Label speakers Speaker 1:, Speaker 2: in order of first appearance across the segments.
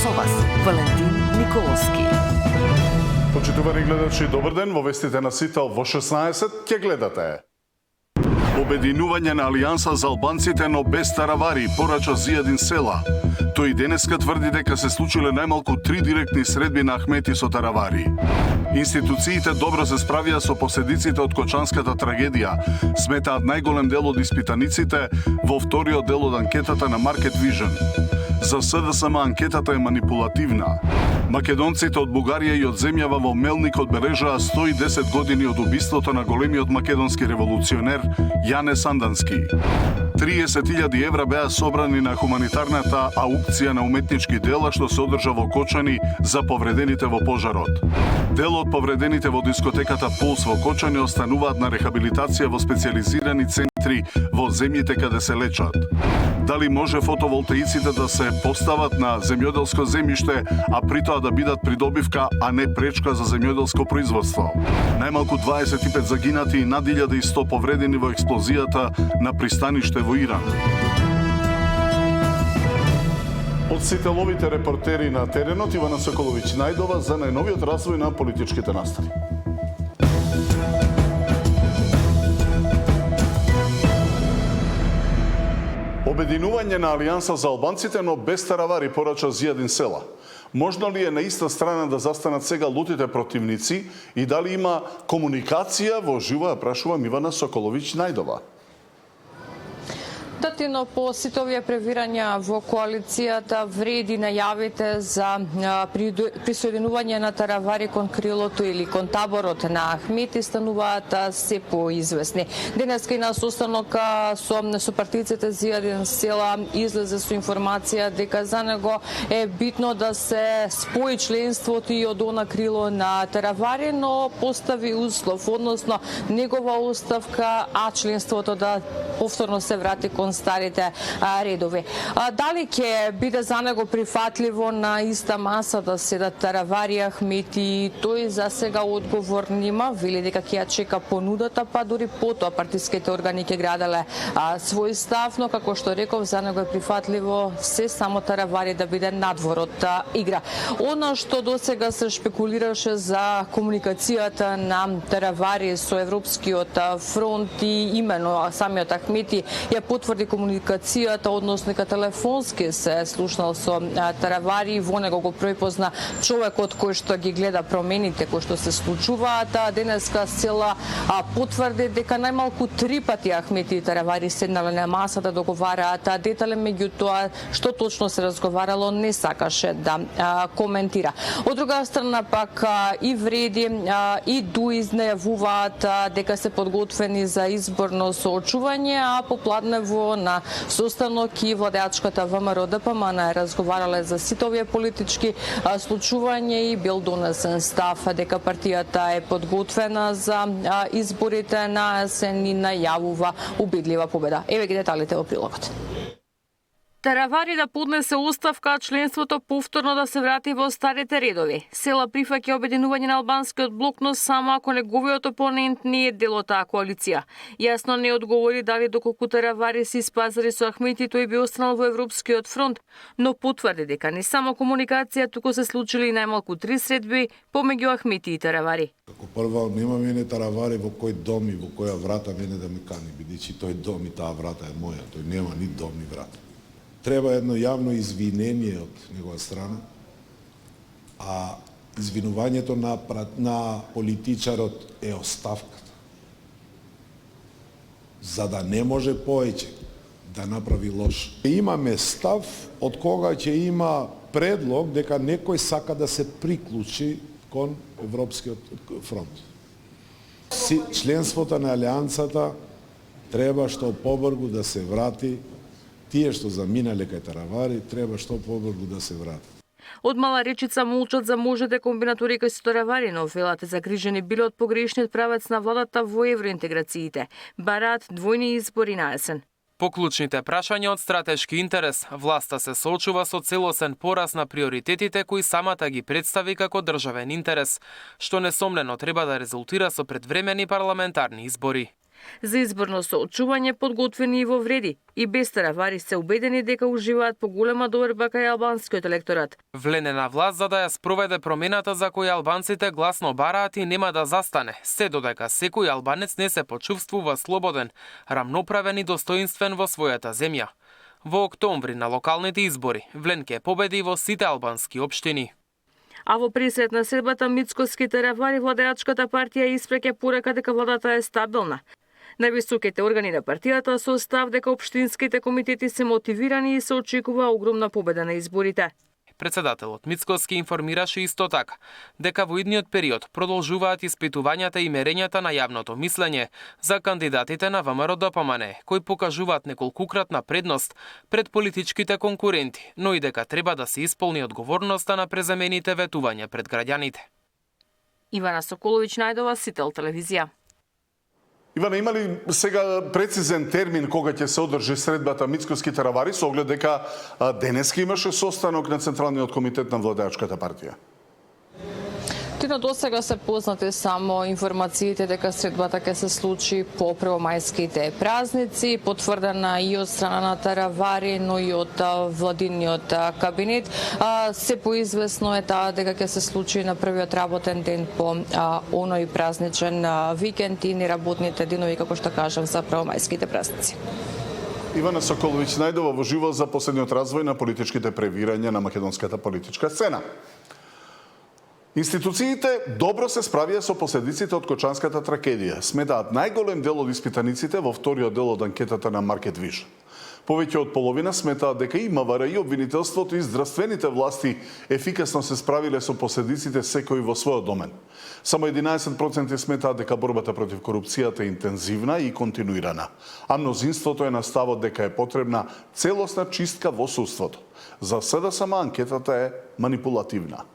Speaker 1: со вас, Валентин Николовски.
Speaker 2: Почитувани гледачи, добар ден, во вестите на Сител во 16 ќе гледате. Обединување на Алијанса за албанците, но без таравари, порача Зијадин Села. Тој денеска тврди дека се случиле најмалку 3 директни средби на Ахмети со таравари. Институциите добро се справија со последиците од Кочанската трагедија, сметаат најголем дел од испитаниците во вториот дел од анкетата на Market Vision. За СДСМ анкетата е манипулативна. Македонците од Бугарија и од земјава во Мелник одбележаа 110 години од убиството на големиот македонски револуционер Јане Сандански. 30.000 евра беа собрани на хуманитарната аукција на уметнички дела што се одржа во Кочани за повредените во пожарот. Дел од повредените во дискотеката Пулс во Кочани остануваат на рехабилитација во специјализирани центри во земјите каде се лечат. Дали може фотоволтаиците да се постават на земјоделско земјиште, а при тоа да бидат придобивка, а не пречка за земјоделско производство? Најмалку 25 загинати и над 1100 повредени во експлозијата на пристаниште во Иран. Од сителовите репортери на теренот, Ивана Соколовиќ најдова за најновиот развој на политичките настани. Обединување на Алијанса за албанците, но без таравари, порача Зијадин Села. Можно ли е на иста страна да застанат сега лутите противници и дали има комуникација во живо, ја прашувам Ивана Соколовиќ најдова.
Speaker 3: Татино, по сите овие превирања во коалицијата вреди најавите за присоединување на таравари кон крилото или кон таборот на Ахмети стануваат се поизвестни. Денеска и на состанок со партиците Зијадин Села излезе со информација дека за него е битно да се спои членството и од она крило на таравари, но постави услов, односно негова оставка, а членството да повторно се врати кон старите редови. Дали ќе биде за него прифатливо на иста маса да седат таравари Ахмети, тој за сега одговор нема, вели дека ќе ја чека понудата, па дури потоа партиските органи ќе граделе свој став, но како што реков, за него е прифатливо се само таравари да биде надвор од игра. Она што досега се шпекулираше за комуникацијата на таравари со Европскиот фронт и имено самиот Ахмети ја потврди комуникацијата, односно дека телефонски се слушнал со таравари, во него го препозна човекот кој што ги гледа промените кои што се случуваат. Денеска Села потврди дека најмалку 3 пати Ахмети и таравари седнале на масата, договараат детали, меѓутоа што точно се разговарало не сакаше да коментира. Од друга страна пак и вреди и дуи најавуваат дека се подготвени за изборно соочување, а попладнево на состанок и владеачката ВМРО ДПМН е разговарале за сите овие политички случувања и бил донесен став дека партијата е подготвена за изборите на есен и најавува убедлива победа. Еве ги деталите во прилогот. Таравари да поднесе оставка, а членството повторно да се врати во старите редови. Села прифаќа обединување на албанскиот блок, но само ако неговиот опонент не е дел од таа коалиција. Јасно не одговори дали доколку таравари се испазари со Ахмети, тој би останал во Европскиот фронт, но потврди дека не само комуникација, туку се случили и најмалку 3 средби помеѓу Ахмети и таравари.
Speaker 4: Како прво, нема мене таравари во кој дом и во која врата мене да ми кани, бидејќи тој дом и таа врата е моја, тој нема ни дом ни врата. Треба едно јавно извинение од негова страна, а извинувањето на политичарот е оставката. За да не може поеќе да направи лош. Имаме став од кога ќе има предлог дека некој сака да се приклучи кон Европскиот фронт. Членството на Алијансата треба што побрзо да се врати. Тие што заминале кај таравари, треба што побрзо да се врати.
Speaker 3: Од мала речица молчат за можните комбинатури кои се таравари, но велате загрижени биле од погрешниот правец на владата во евроинтеграциите. Бараат двојни избори на есен.
Speaker 5: По клучните прашања од стратешки интерес, власта се соочува со целосен пораз на приоритетите кои самата ги представи како државен интерес, што несомнено треба да резултира со предвремени парламентарни избори.
Speaker 3: За изборно соочување подготвени и во Вреди и без таравари се убедени дека уживаат поголема доверба кај албанскиот електорат.
Speaker 5: Вленена власт за да ја спроведе промената за која албанците гласно бараат и нема да застане, се додека секој албанец не се почувствува слободен, рамноправен и достоинствен во својата земја. Во октомври на локалните избори Вленке победи во сите албански општини.
Speaker 3: А во пресрет на седбата Мицкоски таравари владеачката партија испреќа порека дека владата е стабилна. Највисоките органи на партијата со став дека општинските комитети се мотивирани и се очекува огромна победа на изборите.
Speaker 5: Председателот Мицкоски информираше исто така дека во идниот период продолжуваат испитувањата и мерењата на јавното мислење за кандидатите на ВМРО-ДПМНЕ, кои покажуваат неколкукратна предност пред политичките конкуренти, но и дека треба да се исполни одговорноста на преземените ветувања пред граѓаните.
Speaker 3: Ивана Соколовиќ најдова, Сител телевизија.
Speaker 2: Ивана, има ли сега прецизен термин кога ќе се одржи средбата Мицкоски таравари со оглед дека денеска имаше состанок на Централниот комитет на владеачката партија?
Speaker 3: Тино досега се познати само информациите дека средбата ќе се случи по првомајските празници, потврдена и од страна на таравари, но и од владиниот кабинет. Се поизвестно е таа дека ќе се случи на првиот работен ден по оној празничен викенд и неработните денови, како што кажав, за првомајските празници.
Speaker 2: Ивана Соколовиќ најдова во живо за последниот развој на политичките превирања на македонската политичка сцена. Институциите добро се справија со последиците од Кочанската трагедија, сметаат најголем дел од испитаниците во вториот дел од анкетата на Market Vision. Повеќе од половина сметаат дека и МВР и обвинителството и здравствените власти ефикасно се справиле со последиците секој во својот домен. Само 11% сметаат дека борбата против корупцијата е интензивна и континуирана, а мнозинството е на ставот дека е потребна целосна чистка во судството. За СДСМ анкетата е манипулативна.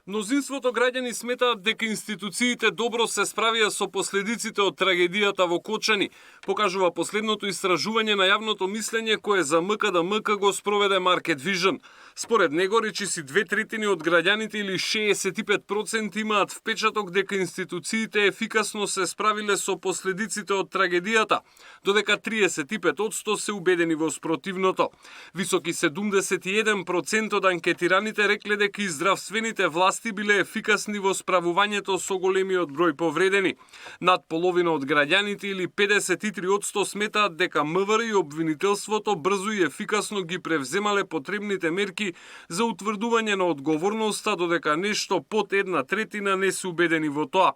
Speaker 6: Мнозинството граѓани сметаат дека институциите добро се справија со последиците од трагедијата во Кочани, покажува последното истражување на јавното мислење кое за МКДМК го спроведе Market Vision. Според него, речиси 2/3 од граѓаните или 65% имаат впечаток дека институциите ефикасно се справиле со последиците од трагедијата, додека 35% се убедени во спротивното. Високи 71% од анкетираните рекле дека и здравствените власти биле ефикасни во справувањето со големиот број повредени. Над половина од граѓаните или 53% сметаат дека МВР и обвинителството брзо и ефикасно ги превземале потребните мерки за утврдување на одговорноста, додека нешто под 1/3 не се убедени во тоа.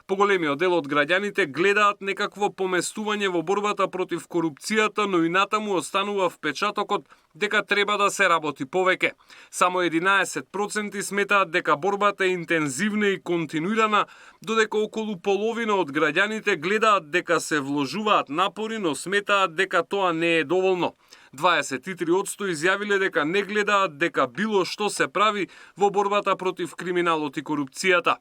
Speaker 6: Поголемиот дел од граѓаните гледаат некакво поместување во борбата против корупцијата, но и натаму останува впечатокот дека треба да се работи повеќе. Само 11% сметаат дека борбата е интензивна и континуирана, додека околу половина од граѓаните гледаат дека се вложуваат напори, но сметаат дека тоа не е доволно. 23% изјавиле дека не гледаат дека било што се прави во борбата против криминалот и корупцијата.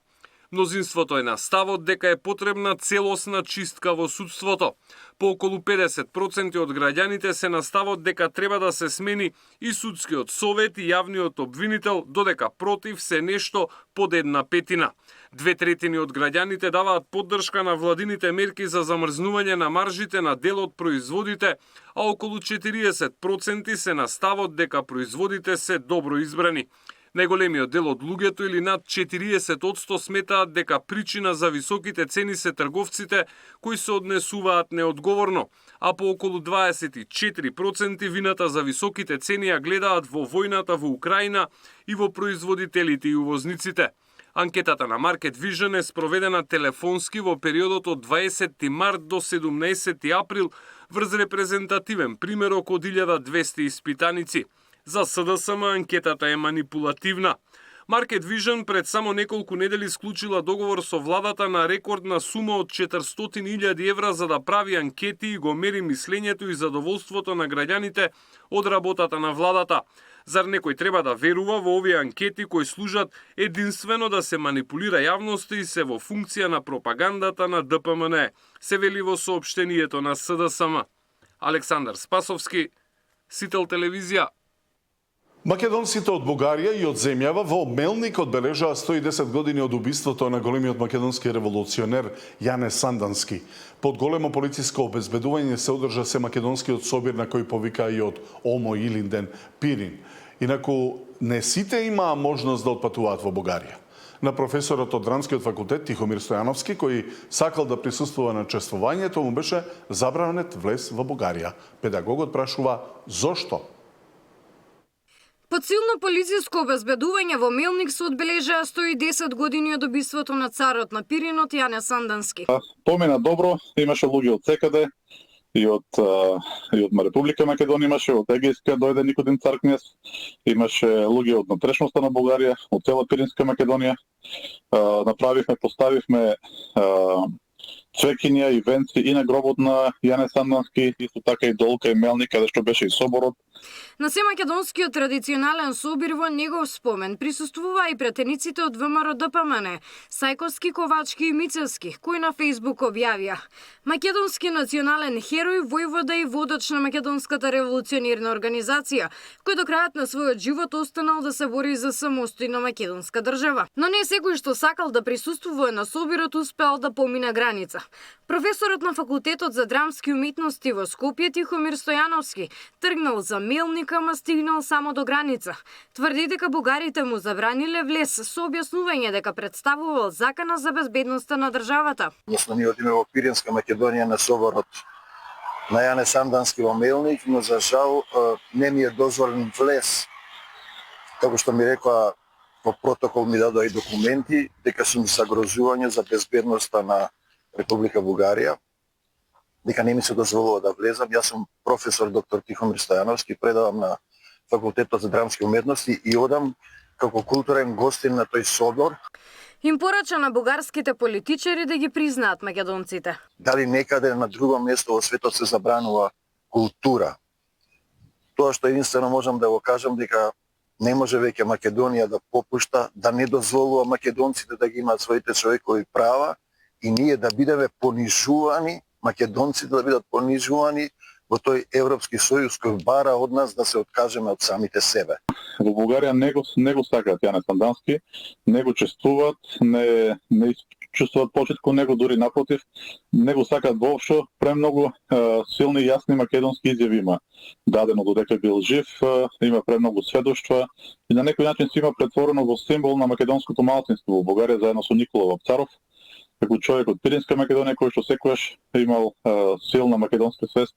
Speaker 6: Мнозинството е на ставот дека е потребна целосна чистка во судството. По околу 50% од граѓаните се на ставот дека треба да се смени и судскиот совет и јавниот обвинител, додека против се нешто под 1/5. 2/3 од граѓаните даваат поддршка на владините мерки за замрзнување на маржите на дел од производите, а околу 40% се на ставот дека производите се добро избрани. Најголемиот дел од луѓето или над 40% сметаат дека причина за високите цени се трговците кои се однесуваат неодговорно, а по околу 24% вината за високите цени ја гледаат во војната во Украина и во производителите и увозниците. Анкетата на Market Vision е спроведена телефонски во периодот од 20 март до 17 април врз репрезентативен примерок од 1200 испитаници. За СДСМ анкетата е манипулативна. Market Vision пред само неколку недели склучила договор со владата на рекордна сума од 400.000 евра за да прави анкети и го мери мислењето и задоволството на граѓаните од работата на владата. Зар некој треба да верува во овие анкети кои служат единствено да се манипулира јавноста и се во функција на пропагандата на ДПМН, се вели во соопштението на СДСМ. Александар Спасовски, Сител телевизија.
Speaker 2: Македонците од Бугарија и од земјава во Мелник одбележаа 110 години од убиството на големиот македонски револуционер Јане Сандански. Под големо полициско обезбедување се одржа се македонскиот собир на кој повика и од Омо Илинден Пирин. Инаку не сите имаа можност да отпатуваат во Бугарија. На професорот од Драмскиот факултет Тихомир Стојановски, кој сакал да присуствува на чествувањето, му беше забранет влез во Бугарија. Педагогот прашува зошто?
Speaker 7: Под силно полициско обезбедување во Мелник се одбележаа 110 години од убиството на царот на Пиринот Јане Сандански.
Speaker 8: Помина добро, имаше луѓе од секаде, и од Република Македонија имаше, од Егејска дојде Никодим Царкнес, имаше луѓе од натрешноста на Бугарија, од цела Пиринска Македонија. Поставивме цвекиња и венци и на гробот на Јане Сандански, исто така и долка и Мелник, каде што беше и соборот.
Speaker 7: На семакедонскиот традиционален собир во негов спомен присуствуваа и пратениците од ВМРО ДПМН, Сајковски, Ковачки и Мицевски, кои на Фејсбук објавија: македонски национален херој, војвода и водач на македонската револуционерна организација, кој до крајот на својот живот останал да се бори за самостојна македонска држава. Но не секој што сакал да присуствува на собирот успеал да помине граница. Професорот на факултетот за драмски уметности во Скопје Тихомир Стојановски тргнал за Мелник, ама стигнал само до граница. Тврди дека бугарите му забраниле влез со објаснување дека представувал закана за безбедноста на државата.
Speaker 9: Ние одиме во Пиринска Македонија на соборот на Јане Сандански во Мелник, но за жал не ми е дозволен влез. Како што ми рекоа, по протокол ми дадоа и документи дека сум загрозување за безбедноста на Република Бугарија, дека не ми се дозволува да влезам. Јас сум професор доктор Тихомир Стојановски, предавам на факултетот за драмски уметности и одам како културен гостин на тој собор.
Speaker 7: Им порача на бугарските политичари да ги признаат македонците.
Speaker 9: Дали некаде на друго место во светот се забранува култура? Тоа што единствено можам да го кажам дека не може веќе Македонија да попушта, да не дозволува македонците да ги имаат своите човекови права и ние да бидеме понижувани, македонците да бидат понижувани во тој Европски сојуз кој бара од нас да се откажеме од самите себе.
Speaker 8: Во Бугарија не го сакаат Јане Сандански, не го чествуваат, не чувствуваат почит кон него, дури напротив, не го сакаат воопшто. Премногу силни и јасни македонски изјави има дадено додека бил жив, има премногу сведоштва и на некој начин се има претворено во символ на македонското малцинство во Бугарија заедно со Никола Вапцаров, како човек од Пиринска Македонија кој што секогаш имал силна македонска свест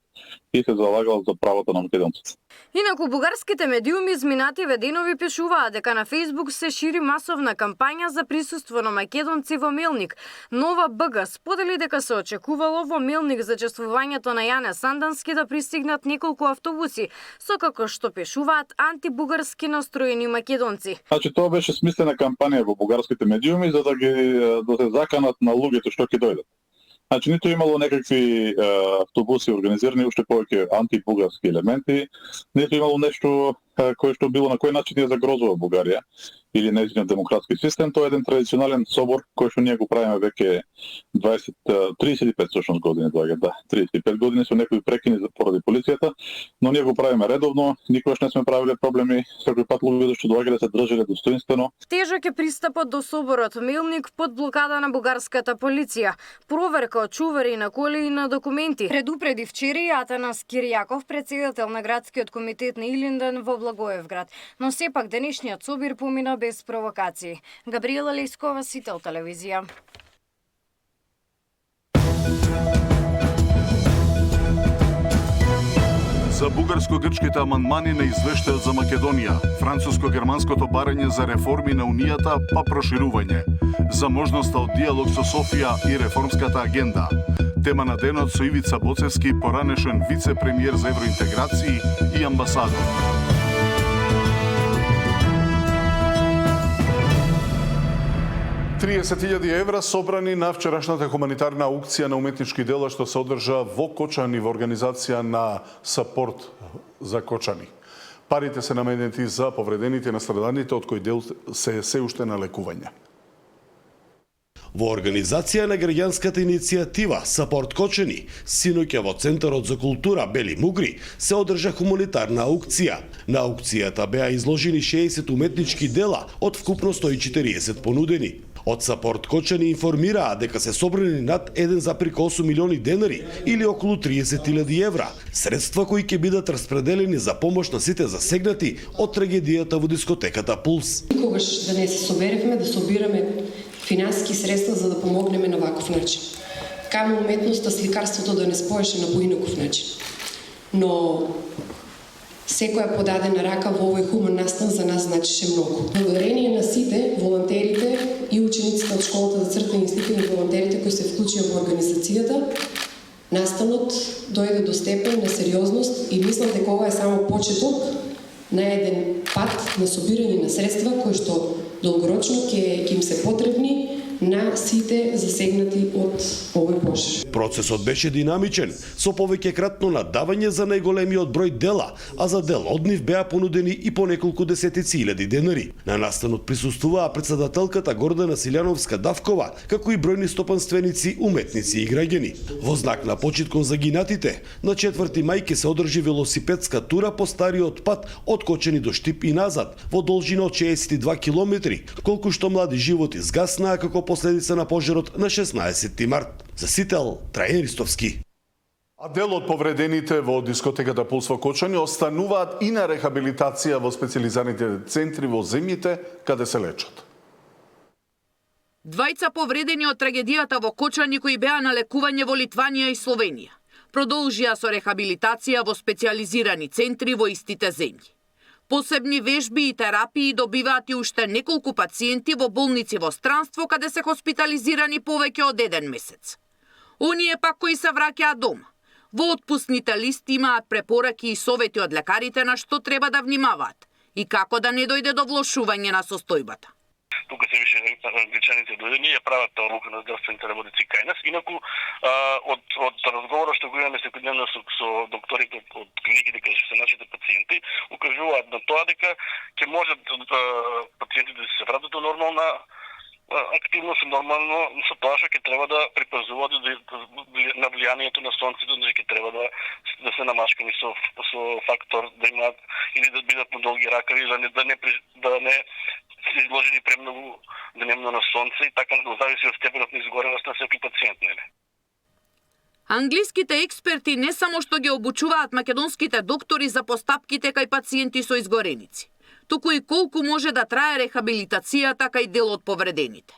Speaker 8: и се залагал за правото на македонците.
Speaker 7: Инаку бугарските медиуми изминативе денови пишуваат дека на Фејсбук се шири масовна кампања за присуство на македонци во Мелник. Нова БГ сподели дека се очекувало во Мелник за чествувањето на Јане Сандански да пристигнат неколку автобуси со, како што пишуваат, антибугарски настроени македонци.
Speaker 8: Значи тоа беше смислена кампања во бугарските медиуми за да се заканат на луѓето што ќе дојдат. Значи, ниту имало некакви автобуси организирани, уште повеќе антибугарски елементи, ниту имало нешто кое што било на кој начин ја загрозува Бугарија или нејзиниот демократски систем. Тоа е еден традиционален собор кој што ние го правиме веќе 35 всушност години доаѓа, да, 35 години со некои прекини поради полицијата, но ние го правиме редовно, никогаш не сме правиле проблеми, секој пат луѓето што доаѓале се држеле достоинствено.
Speaker 7: Тежок е пристапот до соборот Мелник под блокада на бугарската полиција. Проверка од чувари на коли и на документи. Предупреди вчера и Атанас Киријаков, председател на градскиот комитет на Илинден во Благоевград, но сепак денешниот собир помина без провокации. Габриела Лескова, Сител телевизија.
Speaker 2: За бугарско-грчките амандмани на извештајот за Македонија, француско-германското барање за реформи на Унијата па проширување, за можноста од диалог со Софија и реформската агенда. Тема на денот со Ивица Боцевски, поранешен вице-премиер за евроинтеграции и амбасадор. €30.000 собрани на вчерашната хуманитарна аукција на уметнички дела што се одржа во Кочани во организација на Сапорт за Кочани. Парите се наменети за повредените и настраданите, од кои дел се уште на лекување.
Speaker 10: Во организација на граѓанската иницијатива Сапорт Кочани, синоќа во Центарот за култура Бели Мугри се одржа хуманитарна аукција. На аукцијата беа изложени 60 уметнички дела од вкупно 140 понудени. Од Сапорт Кочани информираа дека се собрани над 1,8 милиони денари или околу 30.000 евра, средства кои ќе бидат распределени за помош на сите засегнати од трагедијата во дискотеката Пулс.
Speaker 11: Никогаш да не се соберевме да собираме финансиски средства за да помогнеме на ваков начин. Камо уметноста, сликарството да не споеше на поинаков начин. Но секоја подадена рака во овој хуман настан за нас значише многу. Благодарение на сите, волонтерите и учениците од школата за цртани институти и волонтерите кои се вклучија во организацијата, настанот дојде до степен на сериозност и мислам дека ова е само почеток на еден пат на собирање на средства кои што долгорочно ќе им се потребни на сите засегнати од овој пожар.
Speaker 10: Процесот беше динамичен, со повеќе кратно надавање за најголемиот број дела, а за дел од нив беа понудени и по неколку десетици илјади денари. На настанот присуствуваа председателката Гордана Силјановска-Давкова, како и бројни стопанственици, уметници и граѓани. Во знак на почит кон загинатите, на 4 мај ќе се одржи велосипедска тура по стариот пат од Кочани до Штип и назад, во должина од 62 километри, колку што млади животи згаснаа како последица на пожарот на 16 март. За Сител, Трајан Ристовски.
Speaker 2: А дел од повредените во дискотеката Пулс во Кочани остануваат и на рехабилитација во специјализираните центри во земјите каде се лечат.
Speaker 12: Двајца повредени од трагедијата во Кочани кои беа на лекување во Литванија и Словенија продолжија со рехабилитација во специјализирани центри во истите земји. Посебни вежби и терапии добиваат и уште неколку пациенти во болници во странство каде се хоспитализирани повеќе од 1 месец. Оние пак кои се враќаат дома. Во отпускните листи имаат препораки и совети од лекарите на што треба да внимаваат и како да не дојде до влошување на состојбата.
Speaker 13: Тука се више англичаните дојдени и ја прават таа одлука на здравствените работници кај нас. Инаку од разговорот што го имаме секојдневно со докторите од клиниките кај се нашите пациенти, укажуваат на тоа дека ќе можат пациентите да се вратат до нормална активност, нормално со тоа што ќе треба да припазуваат на влијанието на сонцето, значи ќе треба да се намашкани со фактор да имаат или да бидат на долги ракави, да не се изложени премногу денемно на сонце и така зависи од степенот на изгореност на секој пациент, нели?
Speaker 12: Англиските експерти не само што ги обучуваат македонските доктори за постапките кај пациенти со изгореници, туку и колку може да трае рехабилитацијата кај дел од повредените.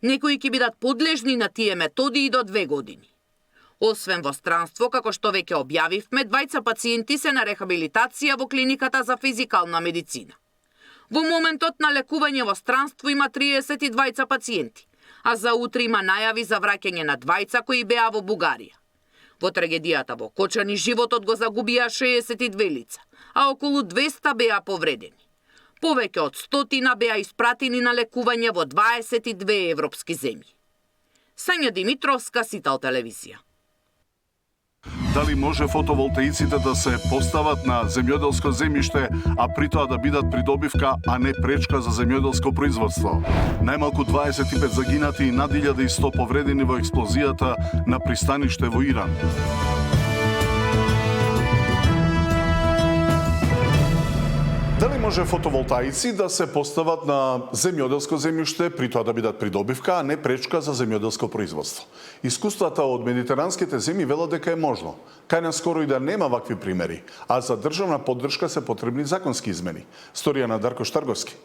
Speaker 12: Некои ќе бидат подлежни на тие методи и до 2 години. Освен во странство, како што веќе објавивме, 2 пациенти се на рехабилитација во клиниката за физикална медицина. Во моментот на лекување во странство има 32 пациенти, а за утре има најави за враќање на 2 кои беа во Бугарија. Во трагедијата во Кочани животот го загубија 62 лица, а околу 200 беа повредени. Повеќе од 100 беа испратени на лекување во 22 европски земји. Сања Димитровска, Сител телевизија.
Speaker 2: Дали може фотоволтаиците да се постават на земјоделско земјиште, а при тоа да бидат придобивка, а не пречка за земјоделско производство? Најмалку 25 загинати и над 1100 повредени во експлозијата на пристаниште во Иран. Дали може фотоволтаици да се постават на земјоделско земјиште, при тоа да бидат придобивка, а не пречка за земјоделско производство? Искуствата од медитеранските земји велат дека е можно. Кај нас скоро и да нема вакви примери, а за државна поддршка се потребни законски измени. Сторија на Дарко Штарговски.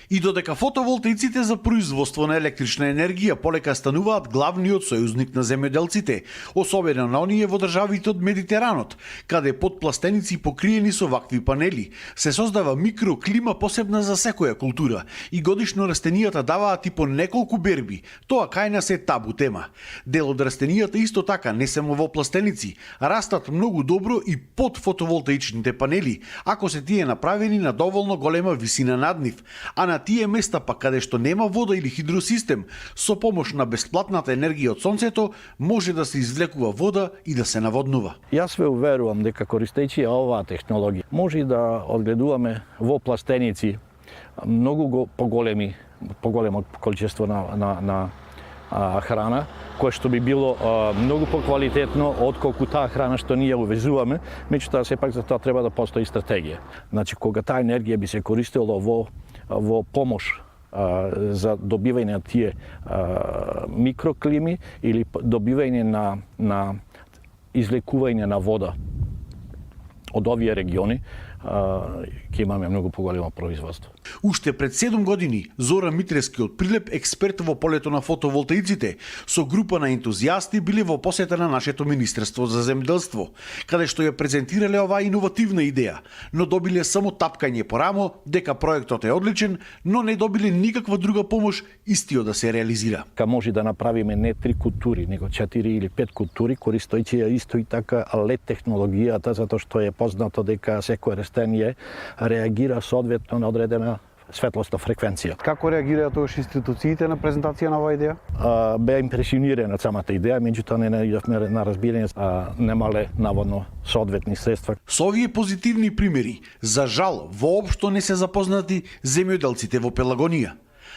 Speaker 14: И додека фотоволтаиците за производство на електрична енергија полека стануваат главниот сојузник на земјоделците, особено на оние во државите од Медитеранот, каде подпластеници покриени со вакви панели, се создава микроклима посебна за секоја култура и годишно растенијата даваат и по неколку берби. Тоа кај нас е табу тема. Дел од растенијата исто така, не само во пластеници, растат многу добро и под фотоволтаичните панели, ако се тие направени на доволно голема висина над нив, а на тие места пак каде што нема вода или хидросистем, со помош на бесплатната енергија од сонцето може да се извлекува вода и да се наводнува.
Speaker 15: Јас ве уверувам дека користејќи оваа технологија може да одгледуваме во пластеници поголемо количество на храна, кое што би било многу поквалитетно отколку таа храна што ние увезуваме, меѓутоа сепак за тоа треба да постои стратегија. Значи кога таа енергија би се користела во помош за добивање на тие микроклими или добивање на излекување на вода од овие региони, ќе имаме многу поголемо производство.
Speaker 14: Уште пред 7 години Зора Митрески од Прилеп, експерт во полето на фотоволтаиците, со група на ентузијасти биле во посета на нашето Министерство за земјоделство, каде што ја презентирале оваа иновативна идеја, но добиле само тапкање по рамо дека проектот е одличен, но не добиле никаква друга помош истиот да се реализира.
Speaker 15: Може да направиме не 3 култури, него 4 или 5 култури, користојќи ја исто и така LED технологијата, затоа што е познато дека секој растение реагира соодветно на одредена светлосна фреквенција.
Speaker 16: Како реагираат тогаш институциите на презентација на оваа идеја?
Speaker 15: Беа импресионирани од самата идеја, меѓутоа не најдовме на разбирање, немале наводно соодветни средства.
Speaker 14: Со овие позитивни примери, за жал, воопшто не се запознати земјоделците во Пелагонија.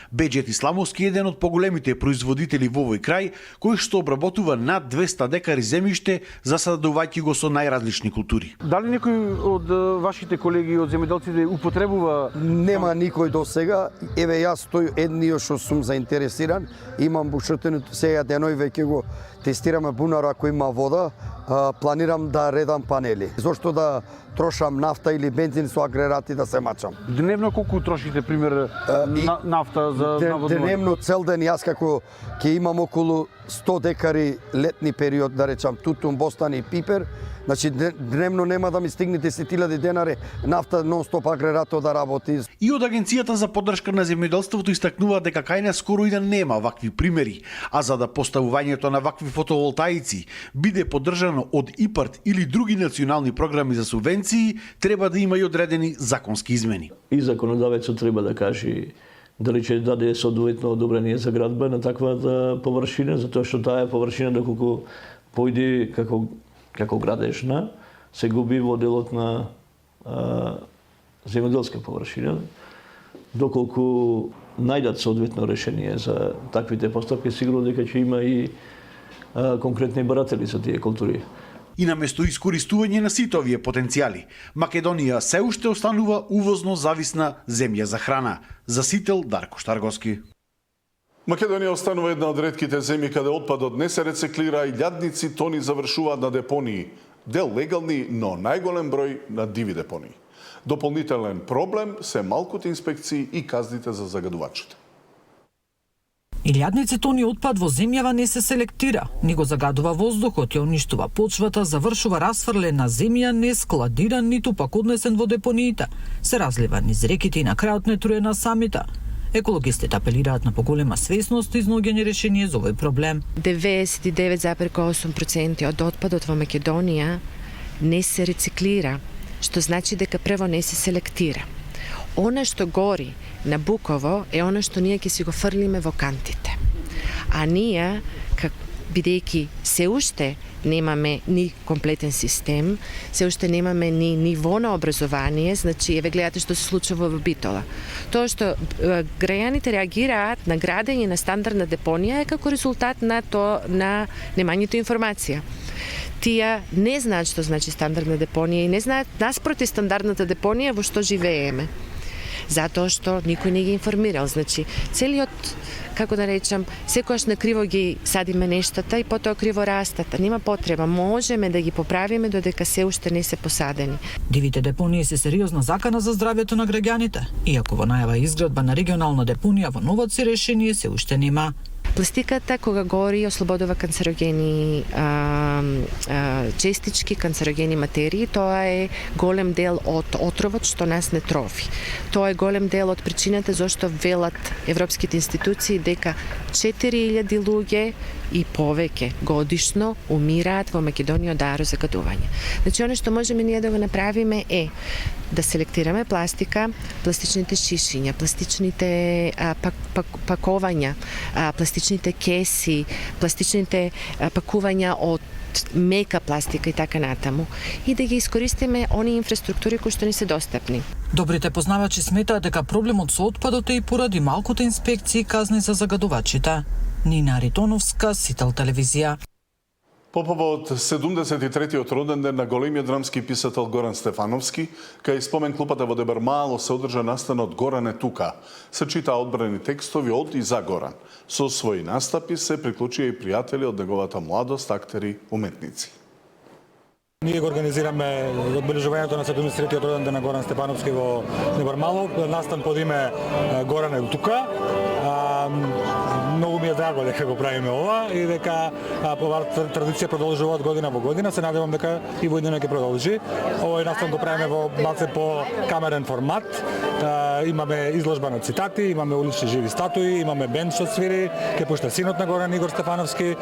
Speaker 14: Беџет Исламовски е еден од поголемите производители во овој крај, кој што обработува над 200 декари земјиште, засадувајќи го со најразлични култури.
Speaker 16: Дали некој од вашите колеги од земјоделците употребува?
Speaker 17: Нема никој до сега. Еве јас тој едниот што сум заинтересиран, имам бушетеното сега деној веќе го тестираме бунар ако има вода, планирам да редам панели. Зошто да трошам нафта или бензин со агрегати да се мачам.
Speaker 16: Дневно колку трошите пример нафта за наводнување?
Speaker 17: Дневно цел ден јас како ќе имам околу 100 декари летни период, да речам тутун, бостан и пипер. Значи дневно нема да ми стигне 10.000 денари нафта нон-стоп агрегато да работи.
Speaker 14: И од Агенцијата за поддршка на земјоделството истакнуваат дека кај нас скоро и да нема вакви примери, а за да поставувањето на вакви фотоволтаици биде поддржано од ИПАРД или други национални програми за субвенции, треба да има и одредени законски измени.
Speaker 18: И законодавецот треба да каже дали ќе даде соодветно одобрение за градба на таквата површина, затоа што таа површина доколку појде како градежна, се губи во делот на земјоделска површина. Доколку најдат соодветно решение за таквите постапки, сигурно дека ќе има и конкретни баратели за тие култури.
Speaker 14: И наместо искористување на сите овие потенцијали, Македонија се уште останува увозно зависна земја за храна. За Сител, Дарко Штарговски.
Speaker 2: Македонија останува една од ретките земји каде отпадот не се рециклира и илјадници тони завршуваат на депонии. Дел легални, но најголем број на диви депонии. Дополнителен проблем се малкуте инспекции и казните за загадувачите.
Speaker 19: Илјадници тони отпад во земјава не се селектира, ни го загадува воздухот, ја уништува почвата, завршува расфрлен на земја, не складиран, ниту пак однесен во депониите. Се разлива низ реките и на крајот не труе на самите. Екологистите апелираат на поголема свесност и изнаоѓање решение за овој проблем.
Speaker 20: 99,8% од отпадот во Македонија не се рециклира, што значи дека прво не се селектира. Она што гори на Буково е она што ние ќе си го фрлиме во кантите. А ние, бидејќи се уште немаме ни комплетен систем, се уште немаме ни ниво на образование, значи еве гледате што се случува во Битола. Тоа што граѓаните реагираат на градење на стандардна депонија е како резултат на немањето информација. Тие не знаат што значи стандардна депонија и не знаат наспроти стандардната депонија во што живееме. Затоа што никој не ги информирал. Значи, целиот, како да речам, секојаш на криво ги садиме нештата и потоа криво растат. Нема потреба, можеме да ги поправиме додека се уште не се посадени.
Speaker 19: Дивите депонии се сериозна закана за здравјето на граѓаните. Иако во најава изградба на регионална депонија во Новоци решение се уште нема.
Speaker 20: Пластиката кога гори ослободува канцерогени честички, канцерогени материи, тоа е голем дел од отровот што нас не трофи. Тоа е голем дел од причината зашто велат европските институции дека 4000 луѓе и повеќе годишно умираат во Македонија од аерозагадување. Значи, оно што можеме ние да го направиме е да селектираме пластика, пластичните шишиња, пластичните пакувања, пластичните кеси, пластичните пакувања од мека пластика и така натаму, и да ги искористиме они инфраструктури кои што ни се достапни.
Speaker 19: Добрите познавачи сметаат дека проблемот со отпадот е и поради малкуте инспекции и казни за загадувачите. Нина Ритоновска, Сител телевизија.
Speaker 2: По повод 73-тиот роден ден на големиот драмски писател Горан Стефановски, кај спомен клупата во Дебар Мало се одржа настанот Горан е тука. Се чита одбрани текстови од и за Горан. Со своји настапи се приклучија и пријатели од неговата младост, актери, уметници.
Speaker 21: Ние го организираме одбележувањето на 73-тиот роден ден на Горан Стефановски во Дебар Мало, настан под име Горан е тука. Многу ми е драго дека го правиме ова и дека оваа традиција продолжува од година во година. Се надевам дека и во иднина ќе продолжи. Овој настан го правиме во малце по камерен формат. Имаме изложба на цитати, имаме улични живи статуи, имаме бенд што свири, ќе пушта синот на Горан Игор Стефановски,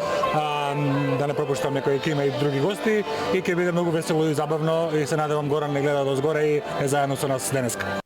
Speaker 21: да не пропуштам некои, ќе има и други гости и ќе биде многу весело и забавно и се надевам Горан не гледа дозгоре и е заедно со нас денеска.